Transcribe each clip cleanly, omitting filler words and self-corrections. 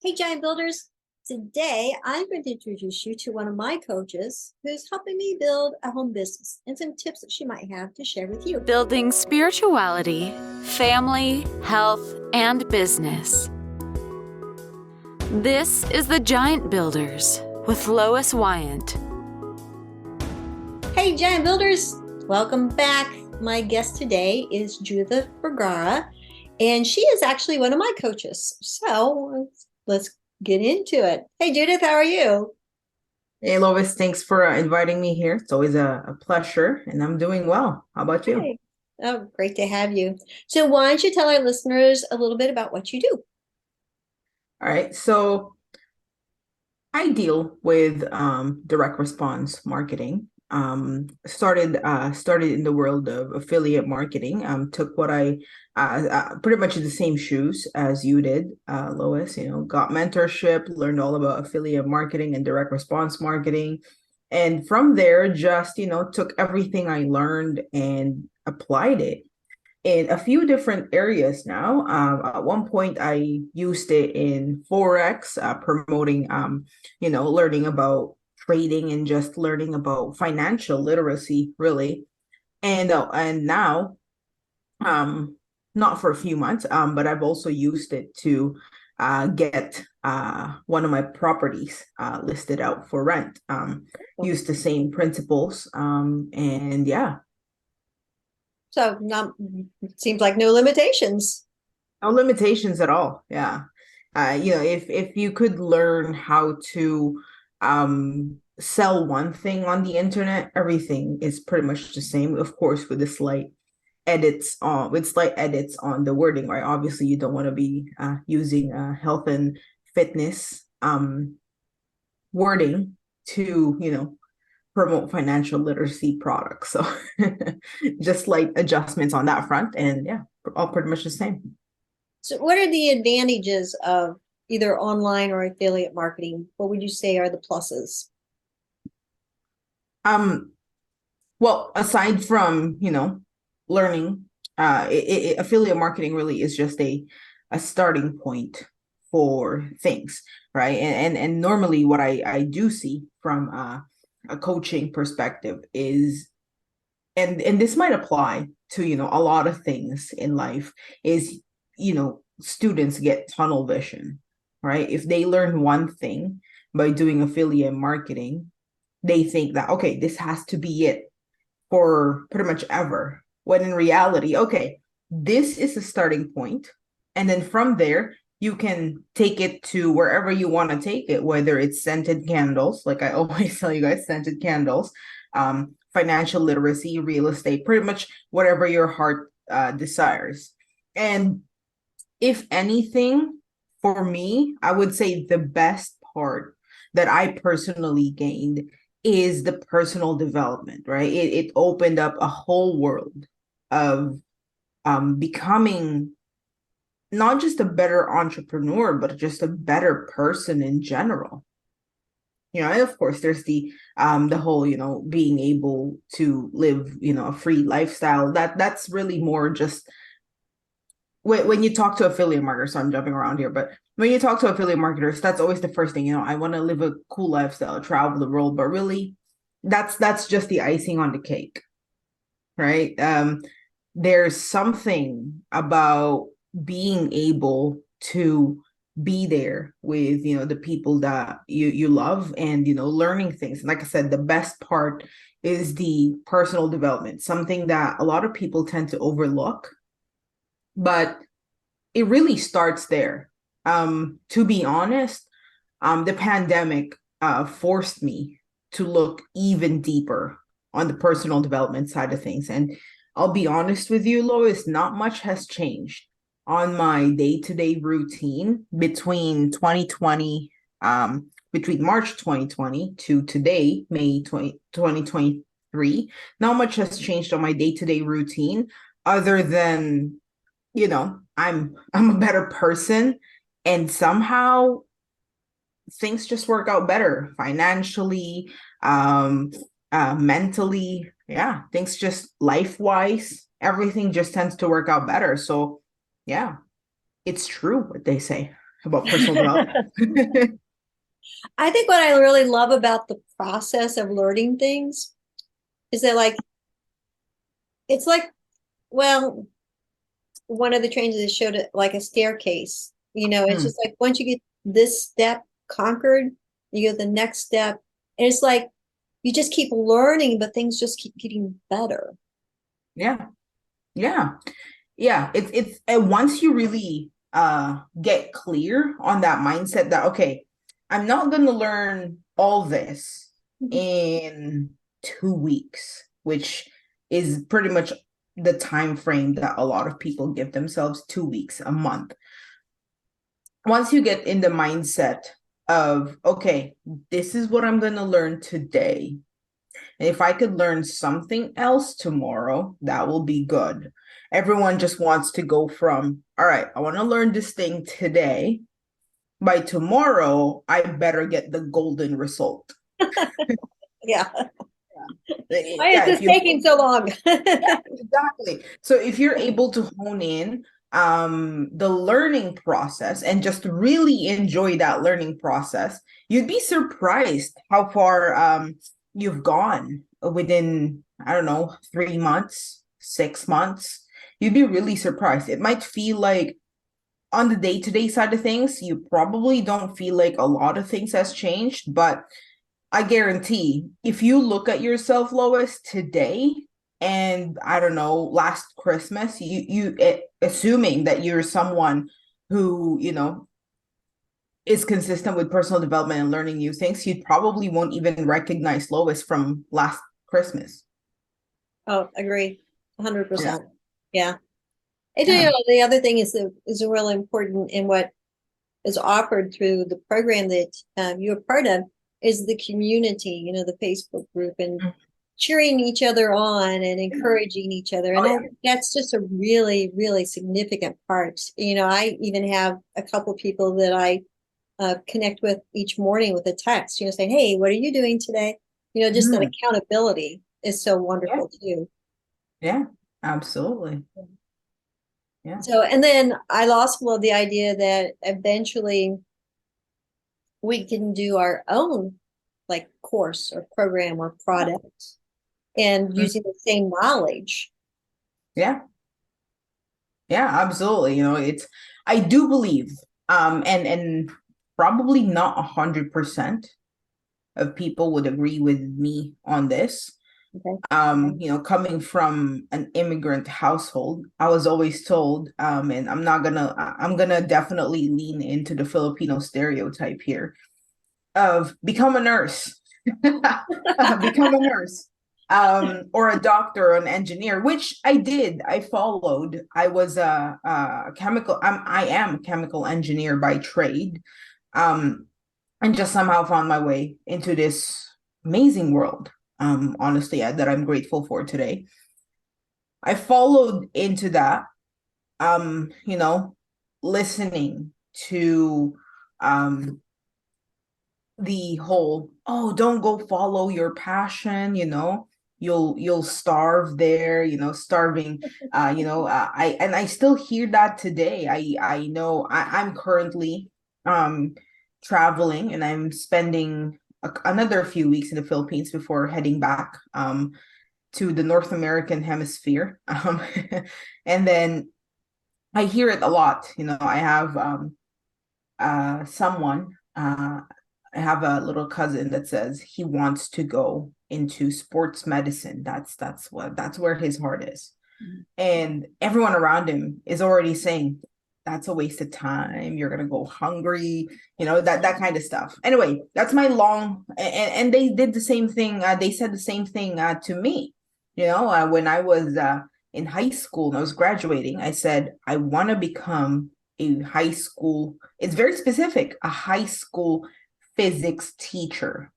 Hey, Giant Builders. Today, I'm going to introduce you to one of my coaches who's helping me build a home business and some tips that she might have to share with you. Building spirituality, family, health, and business. This is the Giant Builders with Lois Wyant. Hey, Giant Builders. Welcome back. My guest today is Judith Vergara, and she is actually one of my coaches. So let's get into it. Hey, Judith, how are you? Hey, Lois, thanks for inviting me here. It's always a pleasure, and I'm doing well. How about you? Hey. Oh, great to have you. So why don't you tell our listeners a little bit about what you do? All right, so I deal with direct response marketing. Started in the world of affiliate marketing. Took what I pretty much the same shoes as you did, Lois. Got mentorship, learned all about affiliate marketing and direct response marketing, and from there, just took everything I learned and applied it in a few different areas now. At one point, I used it in Forex, promoting, learning about trading and just learning about financial literacy, really. And now, not for a few months, but I've also used it to get one of my properties listed out for rent. Use the same principles, and yeah. So not seems like no limitations. No limitations at all. Yeah. If you could learn how to sell one thing on the internet, everything is pretty much the same, of course, with slight edits on the wording, right? Obviously, you don't want to be using health and fitness wording to promote financial literacy products. So just like adjustments on that front, and yeah, all pretty much the same. So what are the advantages of either online or affiliate marketing? What would you say are the pluses? Well, aside from, learning, affiliate marketing really is just a starting point for things, right? And normally what I do see from a coaching perspective is, and this might apply to, a lot of things in life, is, students get tunnel vision, right? If they learn one thing by doing affiliate marketing, they think that, okay, this has to be it for pretty much ever. When in reality, okay, this is a starting point. And then from there, you can take it to wherever you want to take it, whether it's scented candles, like I always tell you guys, scented candles, financial literacy, real estate, pretty much whatever your heart desires. And if anything, for me, I would say the best part that I personally gained is the personal development, right? It opened up a whole world of becoming not just a better entrepreneur, but just a better person in general. And of course, there's the whole, being able to live, a free lifestyle. That's really more just when you talk to affiliate marketers. So I'm jumping around here, but when you talk to affiliate marketers, that's always the first thing. I want to live a cool lifestyle, travel the world, but really, that's just the icing on the cake, right? There's something about being able to be there with the people that you love, and learning things. And like I said, the best part is the personal development, something that a lot of people tend to overlook, but it really starts there. To be honest, the pandemic forced me to look even deeper on the personal development side of things. And I'll be honest with you, Lois, not much has changed on my day-to-day routine between March 2020 to today, May 2023. Not much has changed on my day-to-day routine other than, I'm a better person, and somehow things just work out better financially, mentally. Yeah, things just life-wise, everything just tends to work out better. So yeah, it's true what they say. about personal development. I think what I really love about the process of learning things is that, like, it's like, well, one of the trainers showed it like a staircase. It's Mm, just like once you get this step conquered, you go to the next step. And it's like you just keep learning, but things just keep getting better. yeah, yeah, yeah. It's and once you really get clear on that mindset that okay, I'm not gonna learn all this Mhm. in 2 weeks, which is pretty much the time frame that a lot of people give themselves, 2 weeks, a month. Once you get in the mindset of okay, this is what I'm gonna learn today. And if I could learn something else tomorrow, that will be good. Everyone just wants to go from, all right, I want to learn this thing today. By tomorrow, I better get the golden result. Yeah. Why is Yeah, this if you taking so long? yeah, exactly. So if you're able to hone in the learning process and just really enjoy that learning process, you'd be surprised how far you've gone within, I don't know, 3 months, 6 months. You'd be really surprised. It might feel like on the day-to-day side of things, you probably don't feel like a lot of things has changed, but I guarantee if you look at yourself, Lois, today and I don't know, last Christmas, assuming that you're someone who, is consistent with personal development and learning new things, you probably won't even recognize Lois from last Christmas. Oh, agree. Yeah. 100%. Yeah. And Yeah. the other thing is really important in what is offered through the program that you're part of is the community, the Facebook group, and cheering each other on and encouraging each other. Oh And I yeah. think that's just a really, really significant part. I even have a couple people that I connect with each morning with a text, saying, hey, what are you doing today? Just that Mhm. accountability is so Yeah. wonderful too. Yeah. Absolutely. Yeah. So, and then I also love the idea that eventually we can do our own like course or program or product and Mhm. using the same knowledge. Yeah. Yeah, absolutely. I do believe, and probably not 100% of people would agree with me on this. Okay. Coming from an immigrant household, I was always told, and I'm gonna definitely lean into the Filipino stereotype here of become a nurse. Become a nurse. Or a doctor or an engineer, which I did. I followed. I was a chemical. I am a chemical engineer by trade, um, and just somehow found my way into this amazing world. Honestly, that I'm grateful for today. I followed into that. You know, listening to um the whole oh don't go follow your passion, you'll starve there, starving, I still hear that today. I know I'm currently um traveling, and I'm spending another few weeks in the Philippines before heading back to the North American hemisphere. And then I hear it a lot. I have someone, I have a little cousin that says he wants to go into sports medicine. That's where his heart is. And everyone around him is already saying that's a waste of time. You're gonna go hungry, that kind of stuff. Anyway, that's my long and they did the same thing. They said the same thing to me. When I was in high school and I was graduating, I said I want to become a high school. It's very specific, a high school physics teacher.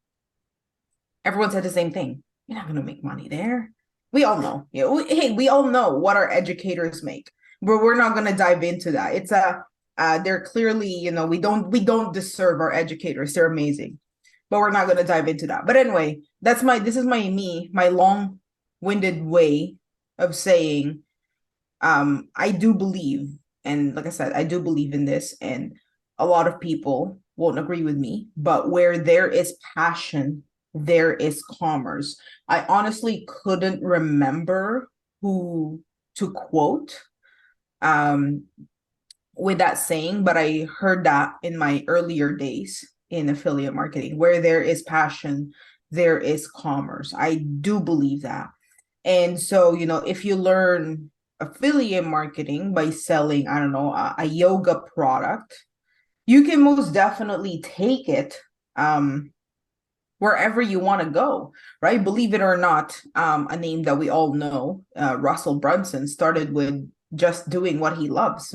Everyone said the same thing. You're not gonna make money there. We all know. Hey, we all know what our educators make, but we're not gonna dive into that. It's they're clearly, we don't deserve our educators. They're amazing, but we're not gonna dive into that. But anyway, this is my long-winded way of saying, I do believe, and like I said, I do believe in this, and a lot of people won't agree with me, but where there is passion, there is commerce. I honestly couldn't remember who to quote um, with that saying, but I heard that in my earlier days in affiliate marketing. Where there is passion, there is commerce. I do believe that. And so, if you learn affiliate marketing by selling, I don't know, a yoga product, you can most definitely take it wherever you want to go, right? Believe it or not, a name that we all know, Russell Brunson, started with just doing what he loves,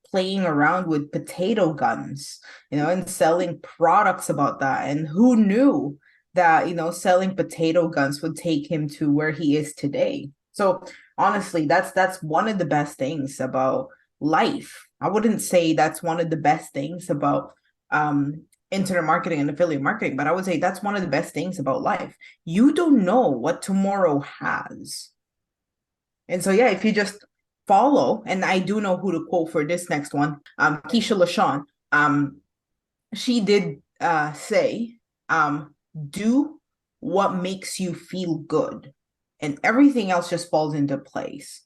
playing around with potato guns, and selling products about that. And who knew that, selling potato guns would take him to where he is today? So honestly, that's one of the best things about life. I wouldn't say that's one of the best things about internet marketing and affiliate marketing, but I would say that's one of the best things about life. You don't know what tomorrow has. And so, yeah, if you just follow, and I do know who to quote for this next one, Keisha LaShawn, she did say, do what makes you feel good, and everything else just falls into place.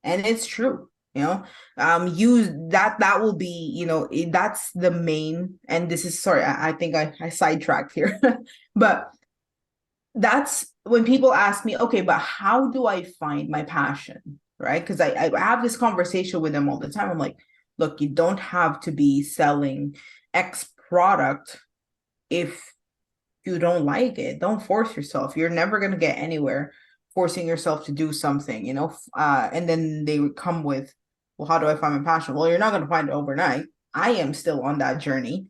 And it's true. Use that will be, that's the main, and this is, sorry, I think I sidetracked here, but that's when people ask me, okay, but how do I find my passion? Right? Because I have this conversation with them all the time. I'm like, look, you don't have to be selling X product if you don't like it. Don't force yourself. You're never going to get anywhere forcing yourself to do something, and then they would come with, well, how do I find my passion? Well, you're not going to find it overnight. I am still on that journey,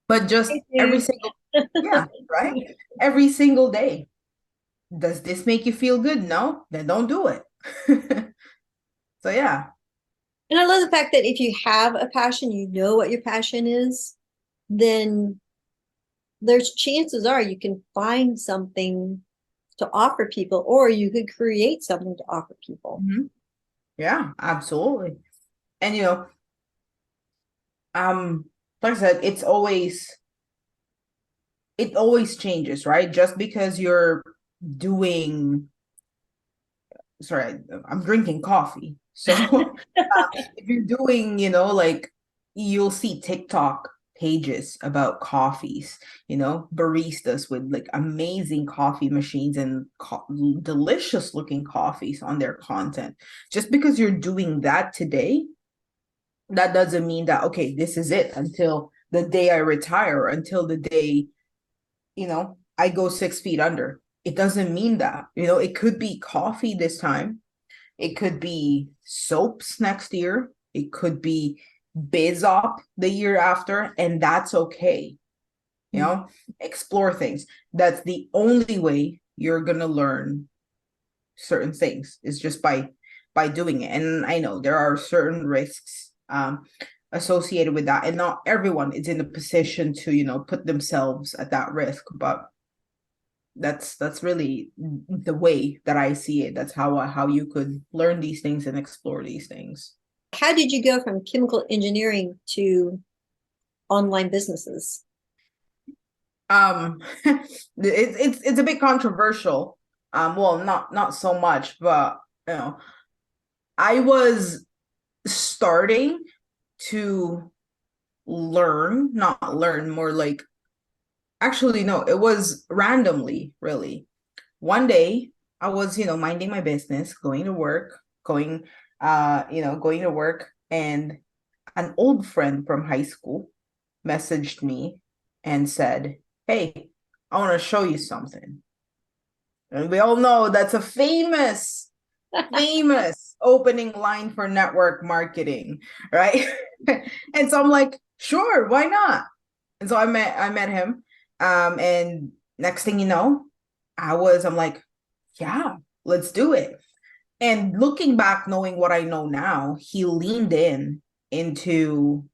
but just every single, yeah, right? Every single day. Does this make you feel good? No, then don't do it. So, yeah. And I love the fact that if you have a passion, you know what your passion is, then there's chances are you can find something to offer people, or you could create something to offer people. Mm-hmm. Yeah, absolutely. And like I said, it always changes, right? Just because you're doing, sorry, I'm drinking coffee. So if you're doing, like, you'll see TikTok pages about coffees, baristas with like amazing coffee machines and delicious looking coffees on their content. Just because you're doing that today, that doesn't mean that, okay, this is it until the day I retire, until the day, I go 6 feet under. It doesn't mean that, it could be coffee this time. It could be soaps next year. It could be BizOp the year after, and that's okay. Explore things. That's the only way you're gonna learn certain things, is just by doing it. And I know there are certain risks associated with that, and not everyone is in a position to put themselves at that risk, but that's really the way that I see it. That's how you could learn these things and explore these things. How did you go from chemical engineering to online businesses? It's a bit controversial. Well, not so much, but I was starting to not learn, more like, actually, no, it was randomly, really. One day I was, minding my business, going to work, going to work, and an old friend from high school messaged me and said, "Hey, I want to show you something." And we all know that's a famous opening line for network marketing, right? And so I'm like, sure, why not? And so I met him. And next thing you know, I'm like, yeah, let's do it. And looking back, knowing what I know now, he leaned into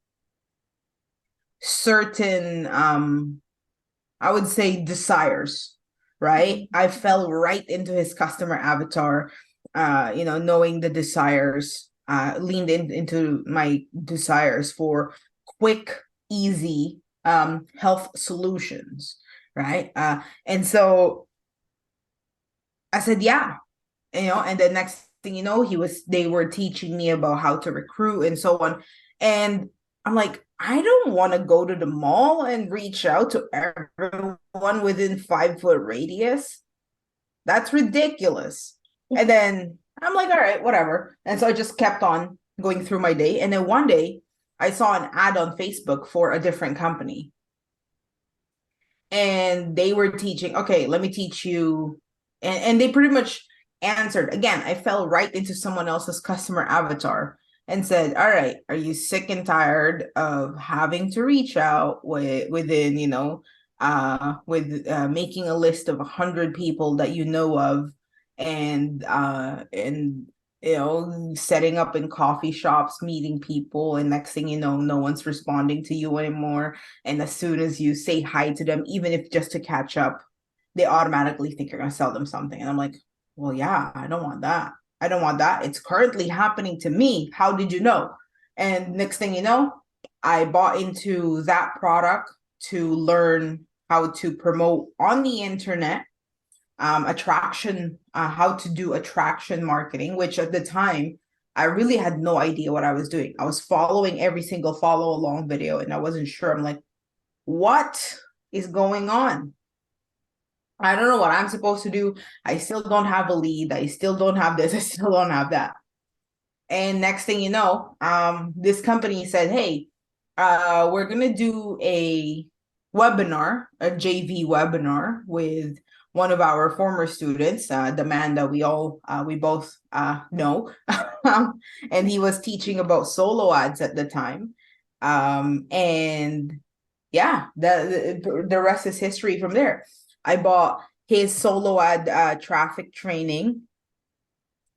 certain, I would say, desires, right? I fell right into his customer avatar, knowing the desires, leaned into my desires for quick, easy health solutions, right? And so I said, yeah, and the next thing you know, they were teaching me about how to recruit and so on. And I'm like, I don't want to go to the mall and reach out to everyone within 5 foot radius. That's ridiculous. And then I'm like, all right, whatever. And so I just kept on going through my day. And then one day I saw an ad on Facebook for a different company. And they were teaching, okay, let me teach you. And they pretty much answered. Again, I fell right into someone else's customer avatar and said, all right, are you sick and tired of having to reach out within, with making a list of 100 people that you know of, and setting up in coffee shops, meeting people, and next thing you know, no one's responding to you anymore. And as soon as you say hi to them, even if just to catch up, they automatically think you're going to sell them something. And I'm like, well, yeah, I don't want that. I don't want that. It's currently happening to me. How did you know? And next thing you know, I bought into that product to learn how to promote on the internet, how to do attraction marketing, which at the time, I really had no idea what I was doing. I was following every single follow along video and I wasn't sure. I'm like, what is going on? I don't know what I'm supposed to do. I still don't have a lead. I still don't have this. I still don't have that. And next thing you know, this company said, hey, we're going to do a webinar, a JV webinar with one of our former students, the man that we both know. And he was teaching about solo ads at the time. And yeah, the rest is history from there. I bought his solo ad traffic training.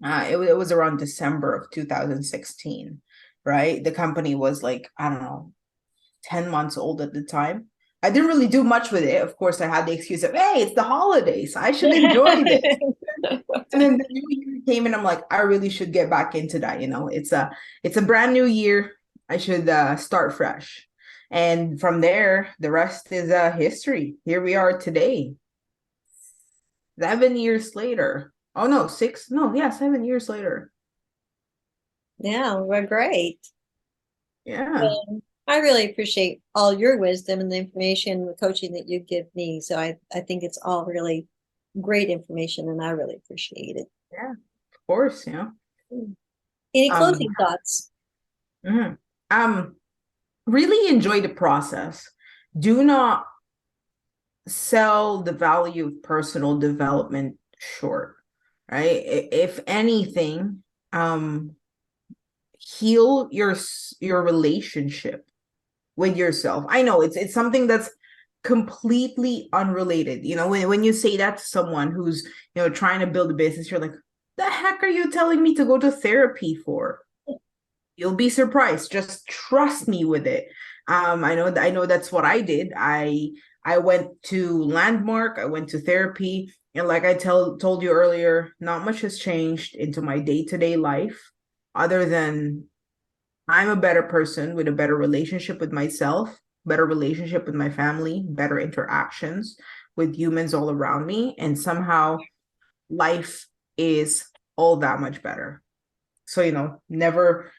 It was around December of 2016, right? The company was like, I don't know, 10 months old at the time. I didn't really do much with it. Of course, I had the excuse of, hey, it's the holidays. I should enjoy this. And then the new year came and I'm like, I really should get back into that. It's a brand new year. I should start fresh. And from there, the rest is history. Here we are today, 7 years later. Oh no, 6, no, yeah, 7 years later. Yeah, we're great. Yeah, I really appreciate all your wisdom and the information, the coaching that you give me. So I think it's all really great information and I really appreciate it. yeah, of course, Any Um, closing thoughts? mhm. Really enjoy the process. Do not sell the value of personal development short, right? If anything, heal your relationship with yourself. I know it's something that's completely unrelated. When you say that to someone who's, trying to build a business, you're like, the heck are you telling me to go to therapy for? You'll be surprised. Just trust me with it. I know that's what I did. I went to Landmark, I went to therapy, and like I told you earlier, not much has changed into my day-to-day life other than I'm a better person with a better relationship with myself, better relationship with my family, better interactions with humans all around me, and somehow life is all that much better. So, never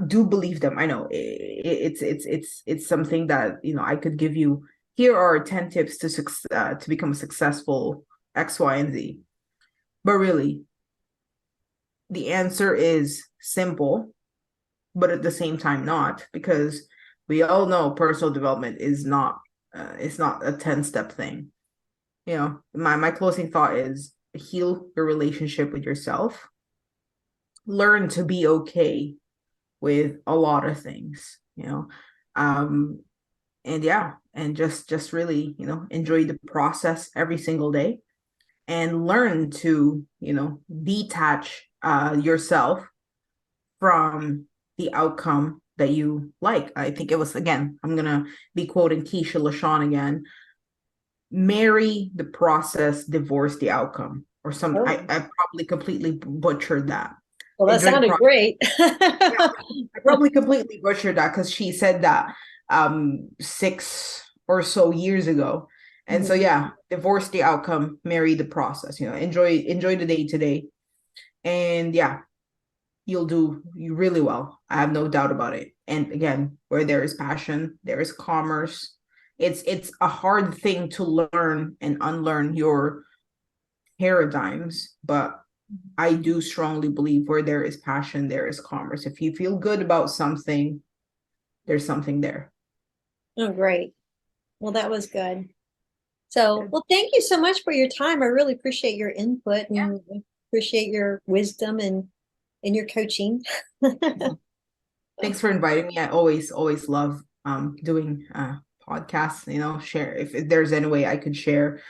do believe them. I know it's something that, I could give you. Here are 10 tips to become a successful X, Y, and Z. But really, the answer is simple, but at the same time not, because we all know personal development is not it's not a 10-step thing. My closing thought is heal your relationship with yourself, learn to be okay with a lot of things, um and yeah, and just really, enjoy the process every single day and learn to, detach yourself from the outcome that you like. I think it was, again, I'm gonna be quoting Keisha LaShawn again, marry the process, divorce the outcome, or some. Oh, I probably completely butchered that, Well, that enjoy the sounded process. great. I probably completely butchered that because she said that 6 or so years ago. And so Mhm. yeah, divorce the outcome, marry the process. Enjoy the day today. And yeah, you'll do you really well. I have no doubt about it. And again, where there is passion, there is commerce. It's a hard thing to learn and unlearn your paradigms, but I do strongly believe where there is passion, there is commerce. If you feel good about something, there's something there. Oh, great. Well, that was good. So, Yeah. well, thank you so much for your time. I really appreciate your input and appreciate your wisdom and your coaching. Thanks for inviting me. I always love doing podcasts, share if there's any way I could share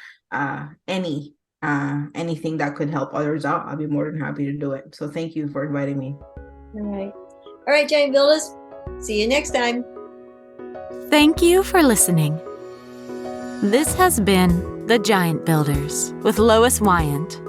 anything that could help others out, I'll be more than happy to do it. So thank you for inviting me. All right. All right, giant builders. See you next time. Thank you for listening. This has been The Giant Builders with Lois Wyant.